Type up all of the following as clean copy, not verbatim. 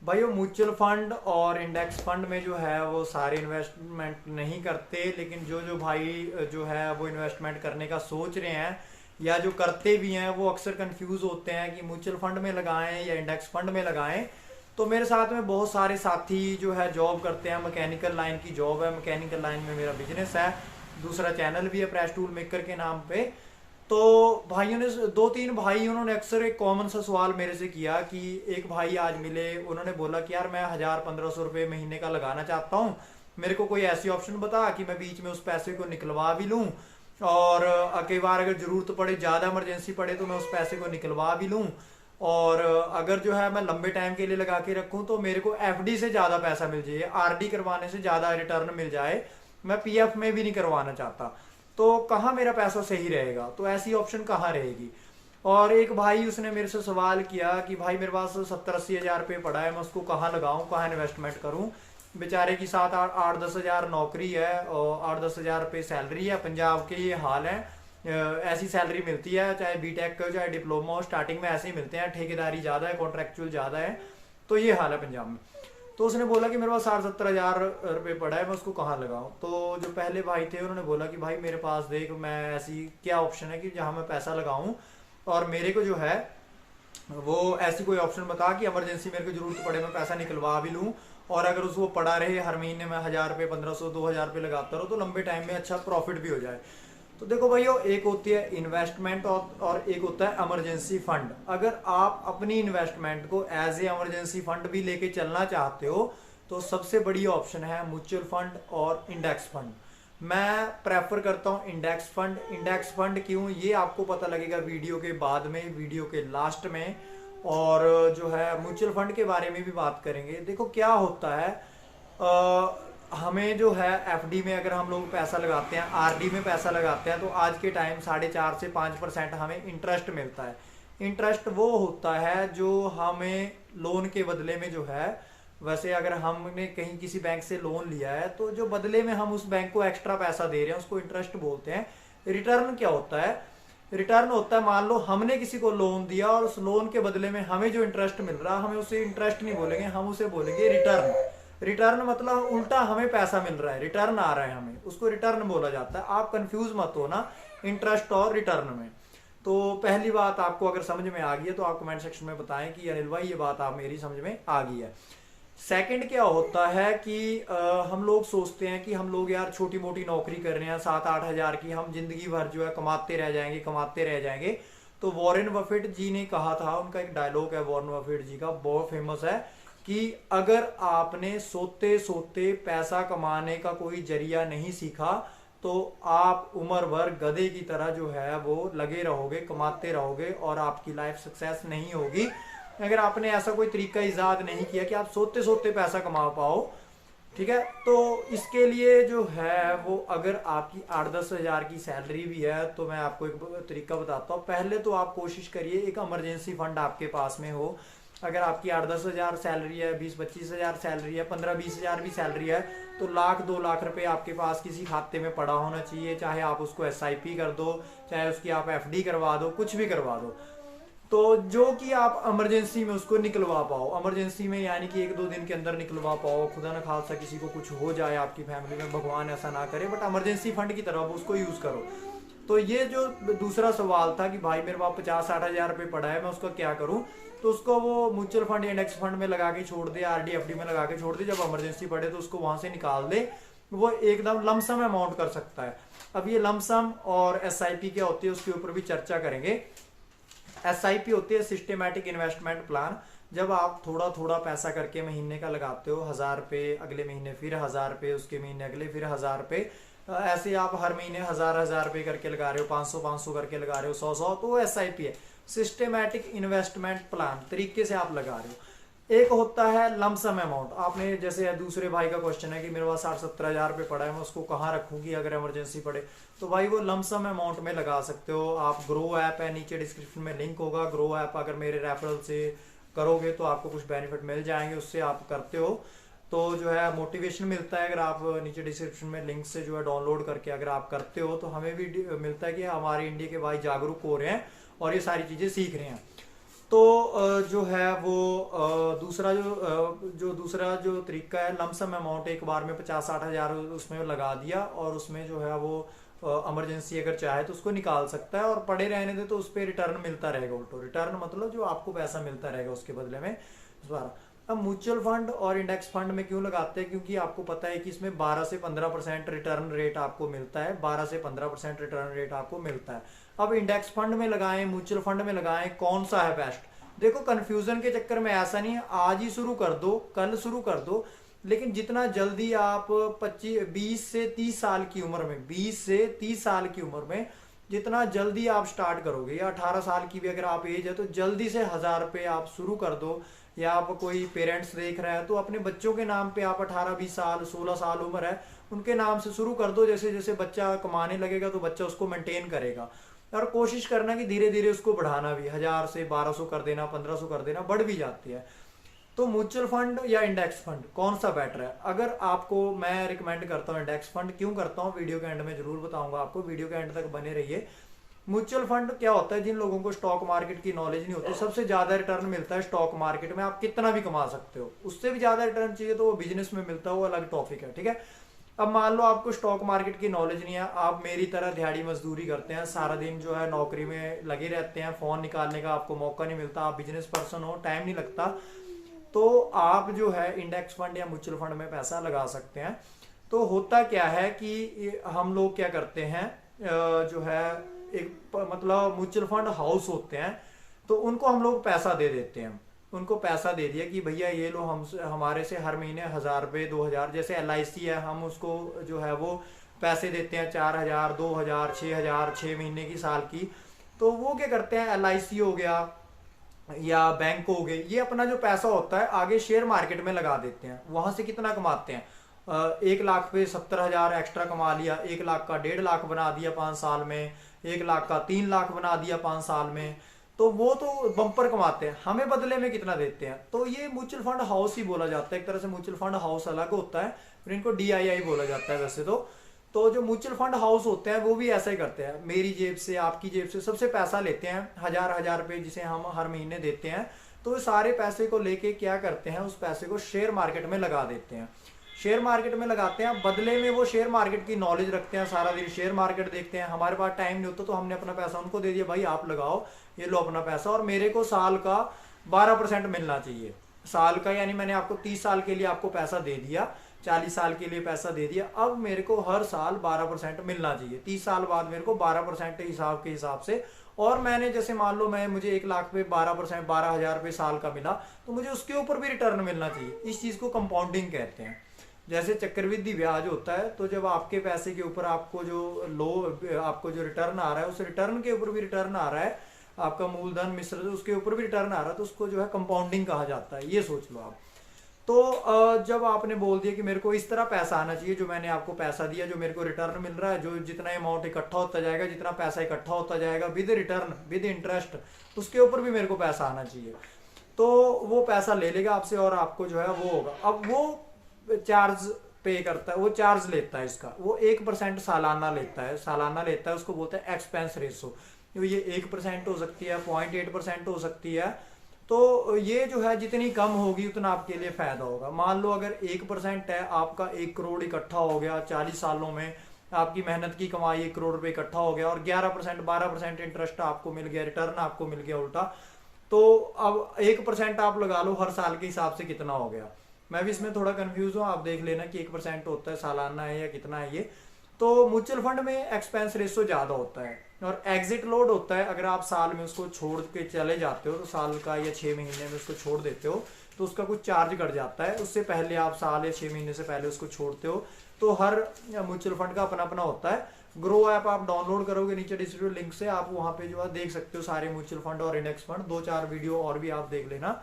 भाई वो mutual fund और इंडेक्स फंड में जो है वो सारे इन्वेस्टमेंट नहीं करते, लेकिन जो जो भाई जो है वो इन्वेस्टमेंट करने का सोच रहे हैं या जो करते भी हैं वो अक्सर कंफ्यूज होते हैं कि म्यूचुअल फंड में लगाएं या इंडेक्स फंड में लगाएं। तो मेरे साथ में बहुत सारे साथी जो है जॉब करते हैं, मैकेनिकल लाइन की जॉब है, मैकेनिकल लाइन में मेरा बिजनेस है, दूसरा चैनल भी है प्रेस टूल मेकर के नाम पे। तो भाइयों ने दो तीन भाई उन्होंने अक्सर एक कॉमन सा सवाल मेरे से किया कि एक भाई आज मिले, उन्होंने बोला कि यार मैं 1000-1500 रुपये महीने का लगाना चाहता हूँ, मेरे को कोई ऐसी ऑप्शन बता कि मैं बीच में उस पैसे को निकलवा भी लूँ और कई बार अगर ज़रूरत पड़े, ज़्यादा इमरजेंसी पड़े तो मैं उस पैसे को निकलवा भी लूँ, और अगर जो है मैं लंबे टाइम के लिए लगा के रखूँ तो मेरे को एफडी से ज़्यादा पैसा मिल जाए, आरडी करवाने से ज़्यादा रिटर्न मिल जाए, मैं पीएफ में भी नहीं करवाना चाहता। तो कहाँ मेरा पैसा सही रहेगा, तो ऐसी ऑप्शन कहाँ रहेगी। और एक भाई उसने मेरे से सवाल किया कि भाई मेरे पास 70-80 हज़ार रुपये पड़ा है, मैं उसको कहाँ लगाऊं, कहाँ इन्वेस्टमेंट करूं। बेचारे की 7-8-10 हज़ार नौकरी है और 8-10 हज़ार रुपये सैलरी है, पंजाब के ये हाल है। ऐसी सैलरी मिलती है, चाहे बीटेक का चाहे डिप्लोमा हो, स्टार्टिंग में ऐसे ही मिलते हैं, ठेकेदारी ज़्यादा है, कॉन्ट्रेक्चुअल ज़्यादा है, तो ये हाल है पंजाब में। तो उसने बोला कि मेरे पास 60-70 हज़ार रुपये पड़ा है, मैं उसको कहाँ लगाऊं। तो जो पहले भाई थे उन्होंने बोला कि भाई मेरे पास देख, मैं ऐसी क्या ऑप्शन है कि जहाँ मैं पैसा लगाऊं और मेरे को जो है वो ऐसी कोई ऑप्शन बता कि इमरजेंसी मेरे को जरूरत पड़े मैं पैसा निकलवा भी लूँ, और अगर उसको पड़ा रहे हर महीने में 1000 रुपये, 1500-2000 रुपये लगाता रहो तो लंबे टाइम में अच्छा प्रॉफिट भी हो जाए। तो देखो भाइयों, एक होती है इन्वेस्टमेंट और एक होता है इमरजेंसी फंड। अगर आप अपनी इन्वेस्टमेंट को एज ए इमरजेंसी फंड भी लेके चलना चाहते हो तो सबसे बड़ी ऑप्शन है म्यूचुअल फंड और इंडेक्स फंड। मैं प्रेफर करता हूँ इंडेक्स फंड। इंडेक्स फंड क्यों, ये आपको पता लगेगा वीडियो के बाद में, वीडियो के लास्ट में। और जो है म्यूचुअल फंड के बारे में भी बात करेंगे। देखो क्या होता है, हमें जो है एफडी में अगर हम लोग पैसा लगाते हैं, आरडी में पैसा लगाते हैं, तो आज के टाइम 4.5 से 5% हमें इंटरेस्ट मिलता है। इंटरेस्ट वो होता है जो हमें लोन के बदले में जो है, वैसे अगर हमने कहीं किसी बैंक से लोन लिया है तो जो बदले में हम उस बैंक को एक्स्ट्रा पैसा दे रहे हैं उसको इंटरेस्ट बोलते हैं। रिटर्न क्या होता है, रिटर्न होता है, मान लो हमने किसी को लोन दिया और उस लोन के बदले में हमें जो इंटरेस्ट मिल रहा है, हमें उसे इंटरेस्ट नहीं बोलेंगे, हम उसे बोलेंगे रिटर्न। रिटर्न मतलब उल्टा हमें पैसा मिल रहा है, रिटर्न आ रहा है हमें, उसको रिटर्न बोला जाता है। आप कंफ्यूज मत हो ना इंटरेस्ट और रिटर्न में। तो पहली बात आपको अगर समझ में आ गई है तो आप कमेंट सेक्शन में बताएं कि अनिल भाई ये बात आप मेरी समझ में आ गई है। सेकंड क्या होता है कि हम लोग सोचते हैं कि हम लोग यार छोटी मोटी नौकरी कर रहे हैं 7-8 हज़ार की, हम जिंदगी भर जो है कमाते रह जाएंगे, कमाते रह जाएंगे। तो वॉरेन बफेट जी ने कहा था, उनका एक डायलॉग है वॉरेन बफेट जी का, बहुत फेमस है, कि अगर आपने सोते सोते पैसा कमाने का कोई जरिया नहीं सीखा तो आप उम्र भर गधे की तरह जो है वो लगे रहोगे, कमाते रहोगे और आपकी लाइफ सक्सेस नहीं होगी। अगर आपने ऐसा कोई तरीका इजाद नहीं किया कि आप सोते सोते पैसा कमा पाओ, ठीक है। तो इसके लिए जो है वो, अगर आपकी 8-10 हज़ार की सैलरी भी है तो मैं आपको एक तरीका बताता हूँ। पहले तो आप कोशिश करिए एक इमरजेंसी फंड आपके पास में हो। अगर आपकी 8-10 हज़ार सैलरी है, 20-25 हज़ार सैलरी है, 15-20 हज़ार भी सैलरी है, तो 1-2 लाख रुपए आपके पास किसी खाते में पड़ा होना चाहिए। चाहे आप उसको एसआईपी कर दो, चाहे उसकी आप एफडी करवा दो, कुछ भी करवा दो, तो जो कि आप इमरजेंसी में उसको निकलवा पाओ। इमरजेंसी में यानी कि 1-2 दिन के अंदर निकलवा पाओ, खुदा न खालसा किसी को कुछ हो जाए आपकी फैमिली में, भगवान ऐसा ना करे, बट इमरजेंसी फंड की तरह उसको यूज़ करो। तो ये जो दूसरा सवाल था कि भाई मेरे पास 50-60 हज़ार रुपये पड़ा है, मैं उसका क्या करूं, तो उसको वो म्यूचुअल फंड, इंडेक्स फंड में लगा के छोड़ दे, आरडी एफडी में लगा के छोड़ दे, जब इमरजेंसी पड़े तो उसको वहां से निकाल दे, वो एकदम लमसम अमाउंट कर सकता है। अब ये लमसम और एसआईपी क्या होती है उसके ऊपर भी चर्चा करेंगे। एसआईपी होती है सिस्टमेटिक इन्वेस्टमेंट प्लान। जब आप थोड़ा थोड़ा पैसा करके महीने का लगाते हो, 1000 रुपये, अगले महीने फिर 1000 रुपये, उसके महीने अगले फिर 1000 रुपये, ऐसे आप हर महीने 1000-1000 रुपये करके लगा रहे हो, 500-500 करके लगा रहे हो, 100-100, तो वो एसआईपी है, सिस्टमेटिक इन्वेस्टमेंट प्लान तरीके से आप लगा रहे हो। एक होता है लमसम अमाउंट। आपने जैसे दूसरे भाई का क्वेश्चन है कि मेरे पास 60-70 हज़ार रुपये पड़ा है, मैं उसको कहाँ रखूंगी अगर इमरजेंसी पड़े, तो भाई वो लमसम अमाउंट में लगा सकते हो आप। ग्रो ऐप है, नीचे डिस्क्रिप्शन में लिंक होगा। ग्रो ऐप अगर मेरे रेफरल से करोगे तो आपको कुछ बेनिफिट मिल जाएंगे, उससे आप करते हो तो जो है मोटिवेशन मिलता है। अगर आप नीचे डिस्क्रिप्शन में लिंक से जो है डाउनलोड करके अगर आप करते हो तो हमें भी मिलता है कि हमारे इंडिया के भाई जागरूक हो रहे हैं और ये सारी चीज़ें सीख रहे हैं। तो जो है वो दूसरा जो तरीका है, लमसम अमाउंट एक बार में 50-60 हज़ार उसमें लगा दिया और उसमें जो है वो इमरजेंसी अगर चाहे तो उसको निकाल सकता है और पड़े रहने दे तो उस पर रिटर्न मिलता रहेगा। उल्टो रिटर्न मतलब जो आपको पैसा मिलता रहेगा उसके बदले में दोबारा। अब म्यूचुअल फंड और इंडेक्स फंड में क्यों लगाते हैं, क्योंकि आपको पता है कि इसमें 12 से 15% रिटर्न रेट आपको मिलता है, 12 से 15% रिटर्न रेट आपको मिलता है। अब इंडेक्स फंड में लगाएं, म्यूचुअल फंड में लगाएं, कौन सा है बेस्ट? देखो कन्फ्यूजन के चक्कर में ऐसा नहीं है आज ही शुरू कर दो कल शुरू कर दो, लेकिन जितना जल्दी आप 20 से 30 साल की उम्र में 20 से 30 साल की उम्र में जितना जल्दी आप स्टार्ट करोगे, या 18 साल की भी अगर आप एज है तो जल्दी से 1000 रुपये आप शुरू कर दो। या आप कोई पेरेंट्स देख रहे हैं तो अपने बच्चों के नाम पे आप 18-20 साल 16 साल उम्र है उनके नाम से शुरू कर दो। जैसे जैसे बच्चा कमाने लगेगा तो बच्चा उसको मेंटेन करेगा और कोशिश करना कि धीरे धीरे उसको बढ़ाना भी, 1000 से 1200 कर देना, 1500 कर देना, बढ़ भी जाती है। तो म्यूचुअल फंड या इंडेक्स फंड कौन सा बेटर है? अगर आपको, मैं रिकमेंड करता हूँ इंडेक्स फंड। क्यों करता हूँ वीडियो के एंड में जरूर बताऊंगा आपको, वीडियो के एंड तक बने रहिए। म्यूचुअल फंड क्या होता है, जिन लोगों को स्टॉक मार्केट की नॉलेज नहीं होती, सबसे ज्यादा रिटर्न मिलता है स्टॉक मार्केट में। आप कितना भी कमा सकते हो, उससे भी ज्यादा रिटर्न चाहिए तो वो बिजनेस में मिलता है, वो अलग टॉपिक है, ठीक है। अब मान लो आपको स्टॉक मार्केट की नॉलेज नहीं है, आप मेरी तरह दिहाड़ी मजदूरी करते हैं, सारा दिन जो है नौकरी में लगे रहते हैं, फोन निकालने का आपको मौका नहीं मिलता, आप बिजनेस पर्सन हो, टाइम नहीं लगता, तो आप जो है इंडेक्स फंड या म्यूचुअल फंड में पैसा लगा सकते हैं। तो होता क्या है कि हम लोग क्या करते हैं, जो है एक मतलब म्यूचुअल फंड हाउस होते हैं तो उनको हम लोग पैसा दे देते हैं। उनको पैसा दे दिया कि भैया ये लो हम हमारे से हर महीने 1000 रुपये 2000, जैसे LIC है, हम उसको जो है वो पैसे देते हैं 4000 2000 6000 6 महीने की साल की। तो वो क्या करते हैं, LIC हो गया या बैंक हो गए, ये अपना जो पैसा होता है आगे शेयर मार्केट में लगा देते हैं। वहां से कितना कमाते हैं, 1 लाख पे 70,000 एक्स्ट्रा कमा लिया, 1 लाख का 1.5 लाख बना दिया 5 साल में, 1 लाख का 3 लाख बना दिया 5 साल में। तो वो तो बम्पर कमाते हैं, हमें बदले में कितना देते हैं। तो ये म्यूचुअल फंड हाउस ही बोला जाता है एक तरह से। म्यूचुअल फंड हाउस अलग होता है, फिर इनको DII बोला जाता है वैसे तो जो म्यूचुअल फंड हाउस होते हैं वो भी ऐसा ही करते हैं, मेरी जेब से आपकी जेब से सबसे पैसा लेते हैं, 1000 रुपये जिसे हम हर महीने देते हैं। तो सारे पैसे को लेके क्या करते हैं, उस पैसे को शेयर मार्केट में लगा देते हैं। शेयर मार्केट में लगाते हैं, बदले में वो शेयर मार्केट की नॉलेज रखते हैं, सारा दिन शेयर मार्केट देखते हैं। हमारे पास टाइम नहीं होता तो हमने अपना पैसा उनको दे दिया, भाई आप लगाओ, ये लो अपना पैसा, और मेरे को साल का 12% मिलना चाहिए। साल का यानी मैंने आपको 30 साल के लिए आपको पैसा दे दिया, 40 साल के लिए पैसा दे दिया, अब मेरे को हर साल 12% मिलना चाहिए। 30 साल बाद मेरे को 12% हिसाब से। और मैंने जैसे मान लो मुझे 1 लाख पे 12% 12,000 रुपये साल का मिला, तो मुझे उसके ऊपर भी रिटर्न मिलना चाहिए। इस चीज को कंपाउंडिंग कहते हैं। जैसे चक्रवृद्धि ब्याज होता है, तो जब आपके पैसे के ऊपर आपको जो रिटर्न आ रहा है, उस रिटर्न के ऊपर भी रिटर्न आ रहा है, आपका मूलधन मिश्र उसके ऊपर भी रिटर्न आ रहा है, तो उसको जो है कंपाउंडिंग कहा जाता है। ये सोच लो आप। तो जब आपने बोल दिया कि मेरे को इस तरह पैसा आना चाहिए, जो मैंने आपको पैसा दिया, जो मेरे को रिटर्न मिल रहा है, जो जितना अमाउंट इकट्ठा होता जाएगा, जितना पैसा इकट्ठा होता जाएगा विद रिटर्न विद इंटरेस्ट, उसके ऊपर भी मेरे को पैसा आना चाहिए। तो वो पैसा ले लेगा आपसे और आपको जो है वो होगा। अब वो चार्ज पे करता है, वो चार्ज लेता है इसका, वो 1% सालाना लेता है, उसको बोलते हैं एक्सपेंस रेशो। ये 1% हो सकती है, 0.8% हो सकती है। तो ये जो है जितनी कम होगी उतना आपके लिए फायदा होगा। मान लो अगर 1% है, आपका 1 करोड़ इकट्ठा हो गया 40 सालों में, आपकी मेहनत की कमाई 1 करोड़ रुपए इकट्ठा हो गया, और 11% 12% इंटरेस्ट आपको मिल गया, रिटर्न आपको मिल गया उल्टा। तो अब 1% आप लगा लो हर साल के हिसाब से कितना हो गया। मैं भी इसमें थोड़ा कंफ्यूज हूँ, आप देख लेना कि 1% होता है सालाना है या कितना है ये। तो म्यूचुअल फंड में एक्सपेंस रेशो ज्यादा होता है और एग्जिट लोड होता है। अगर आप साल में उसको छोड़ के चले जाते हो, तो साल का या 6 महीने में उसको छोड़ देते हो, तो उसका कुछ चार्ज कट जाता है। उससे पहले आप साल या 6 महीने से पहले उसको छोड़ते हो। तो हर म्यूचुअल फंड का अपना अपना होता है। ग्रो ऐप आप डाउनलोड करोगे नीचे डिस्क्रिप्शन लिंक से, आप वहां पे जो है देख सकते हो सारे म्यूचुअल फंड और इंडेक्स फंड। 2-4 वीडियो और भी आप देख लेना।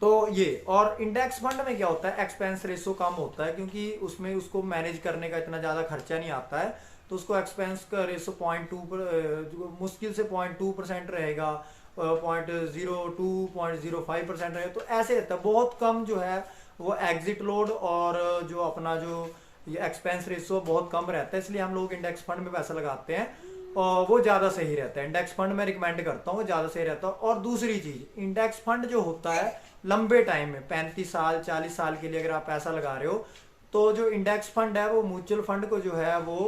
तो ये, और इंडेक्स फंड में क्या होता है, एक्सपेंस रेशो कम होता है, क्योंकि उसमें उसको मैनेज करने का इतना ज्यादा खर्चा नहीं आता है। तो उसको एक्सपेंस का रेशो 0.2 मुश्किल से 0.2% रहेगा, 0.02 0.05% रहेगा। तो ऐसे रहता है, बहुत कम जो है वो एग्जिट लोड और जो अपना जो एक्सपेंस रेशो बहुत कम रहता है। इसलिए हम लोग इंडेक्स फंड में पैसा लगाते हैं। वो ज़्यादा सही रहता है। इंडेक्स फंड मैं रिकमेंड करता हूँ, ज़्यादा सही रहता है। और दूसरी चीज़, इंडेक्स फंड जो होता है लंबे टाइम में 35 साल 40 साल के लिए अगर आप पैसा लगा रहे हो, तो जो इंडेक्स फंड है वो म्यूचुअल फंड को जो है वो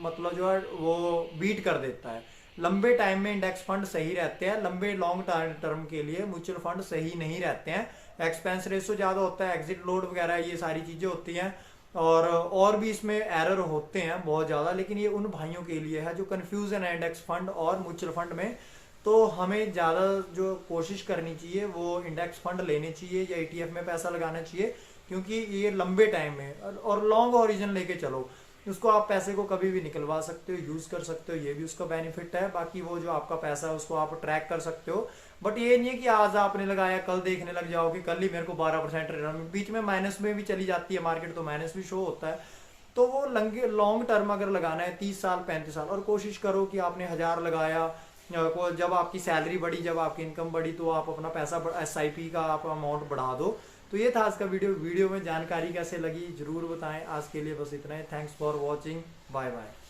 मतलब जो है वो बीट कर देता है। लंबे टाइम में इंडेक्स फंड सही रहते हैं, लंबे लॉन्ग टर्म के लिए म्यूचुअल फंड सही नहीं रहते हैं। एक्सपेंस रेशो ज़्यादा होता है, एग्जिट लोड वगैरह ये सारी चीज़ें होती हैं, और भी इसमें एरर होते हैं बहुत ज़्यादा। लेकिन ये उन भाइयों के लिए है जो कन्फ्यूज़न है इंडेक्स फंड और म्यूचुअल फंड में। तो हमें ज़्यादा जो कोशिश करनी चाहिए वो इंडेक्स फंड लेने चाहिए या ईटीएफ में पैसा लगाना चाहिए, क्योंकि ये लंबे टाइम में और लॉन्ग ओरिजिन लेके चलो, उसको आप पैसे को कभी भी निकलवा सकते हो, यूज़ कर सकते हो, ये भी उसका बेनिफिट है। बाकी वो जो आपका पैसा है उसको आप ट्रैक कर सकते हो। बट ये नहीं है कि आज आपने लगाया कल देखने लग जाओ कि कल ही मेरे को 12% रिटर्न, बीच में माइनस में भी चली जाती है मार्केट, तो माइनस भी शो होता है। तो वो लॉन्ग टर्म अगर लगाना है 30 साल 35 साल, और कोशिश करो कि आपने 1000 लगाया, जब आपकी सैलरी बढ़ी, जब आपकी इनकम बढ़ी, तो आप अपना पैसा एसआईपी का आप अमाउंट बढ़ा दो। तो ये था आज का वीडियो में जानकारी कैसे लगी जरूर बताएं। आज के लिए बस इतना ही। Thanks for watching, bye bye.